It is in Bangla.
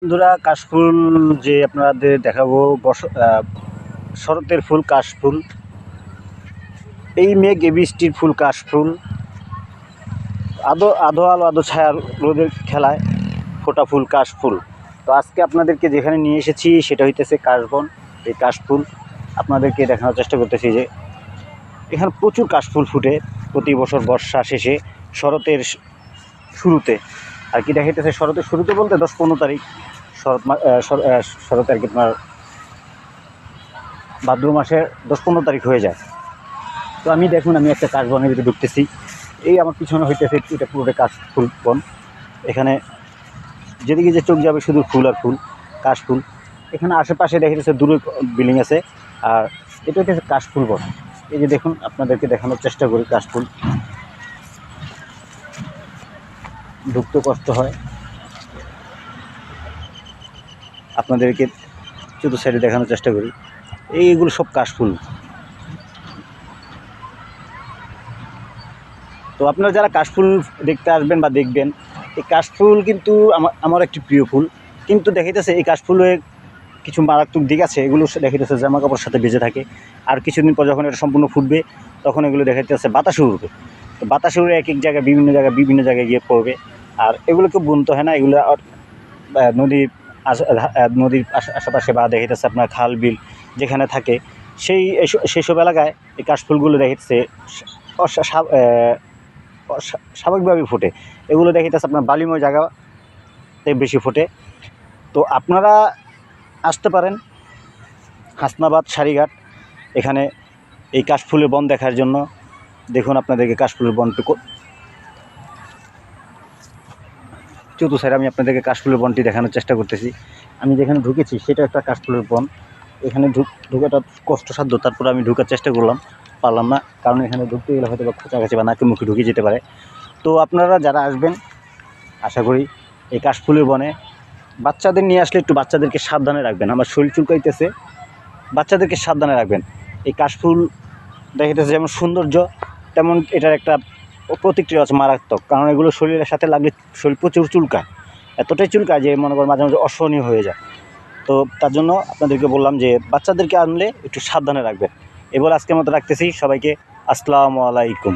বন্ধুরা, কাশফুল যে আপনাদের দেখাবো শরতের ফুল কাশফুল। এই মেঘ বৃষ্টির ফুল কাশফুল, আধো আলো আধো ছায়া রোদের খেলায় ফোটা ফুল কাশফুল। তো আজকে আপনাদেরকে যেখানে নিয়ে এসেছি সেটা হইতেছে কাশবন। এই কাশফুল আপনাদেরকে দেখানোর চেষ্টা করতেছি যে এখানে প্রচুর কাশফুল ফুটে প্রতি বছর বর্ষা শেষে, শরতের শুরুতে। আর কি দেখাইতেছে শরতের শুরুতে বলতে 10-15 তারিখ শরৎ আর কি আপনার ভাদ্র মাসের 10-15 তারিখ হয়ে যায়। তো আমি দেখুন, আমি একটা কাশবনের ভিতরে ঢুকতেছি। এই আমার পিছনে হইতেছে এটা পুরোটা কাশফুল বন। এখানে যেদিকে যে চোখ যাবে শুধু ফুল আর ফুল, কাশফুল। এখানে আশেপাশে দেখা যাচ্ছে দূরে বিল্ডিং আছে, আর এটা হচ্ছে কাশফুল বন। এই যে দেখুন, আপনাদেরকে দেখানোর চেষ্টা করি। কাশফুল ঢুকতে কষ্ট হয়, আপনাদেরকে চতুর্থ সাইডে দেখানোর চেষ্টা করি। এইগুলো সব কাশফুল। তো আপনারা যারা কাশফুল দেখতে আসবেন বা দেখবেন, এই কাশফুল কিন্তু আমার একটি প্রিয় ফুল। কিন্তু দেখাইতেছে এই কাশফুলের কিছু মারাত্মক দিক আছে। এগুলো দেখাইতেছে জামা কাপড়ের সাথে বেজে থাকে, আর কিছুদিন পর যখন এটা সম্পূর্ণ ফুটবে তখন এগুলো দেখাইতেছে বাতাসে উড়বে। তো বাতাসে উড়ে এক এক জায়গায় বিভিন্ন জায়গায় গিয়ে পড়বে। আর এগুলোকে বুনতে হয় না, এগুলো নদীর নদীর আশেপাশে বা দেখাইতেছে আপনার খাল বিল যেখানে থাকে সেই সব এলাকায় এই কাশফুলগুলো দেখাইতেছে স্বাভাবিকভাবেই ফোটে। এগুলো দেখাইতেছে আপনার বালিময় জায়গাতে বেশি ফোটে। তো আপনারা আসতে পারেন হাসনাবাদ সারিঘাট, এখানে এই কাশফুলের বন দেখার জন্য। দেখুন, আপনাদেরকে কাশফুলের বনটুকু চতুর্থ সাইডে আমি আপনাদেরকে কাশফুলের বনটি দেখানোর চেষ্টা করতেছি। আমি যেখানে ঢুকেছি সেটা একটা কাশফুলের বন। এখানে ঢুকাটা কষ্টসাধ্য, তারপরে আমি ঢোকার চেষ্টা পারলাম না, কারণ এখানে ঢুকতে গেলে হয়তো বা খোঁচাকাছি বা নাকের মুখে ঢুকে যেতে পারে। তো আপনারা যারা আসবেন, আশা করি এই কাশফুলের বনে বাচ্চাদের নিয়ে আসলে একটু বাচ্চাদেরকে সাবধানে রাখবেন। আমার শরীর চুলকাইতেছে, বাচ্চাদেরকে সাবধানে রাখবেন। এই কাশফুল দেখাইতেছে যেমন সৌন্দর্য, তেমন এটার একটা প্রতিক্রিয়া আছে মারাত্মক। কারণ এগুলো শরীরের সাথে লাগলে শরীর প্রচুর চুলকায়, এতটাই চুলকায় যে মনে করেন মাঝে মাঝে অসহনীয় হয়ে যায়। তো তার জন্য আপনাদেরকে বললাম যে বাচ্চাদেরকে আনলে একটু সাবধানে রাখবেন। এবার আজকের মতো রাখতেছি। সবাইকে আসসালামু আলাইকুম।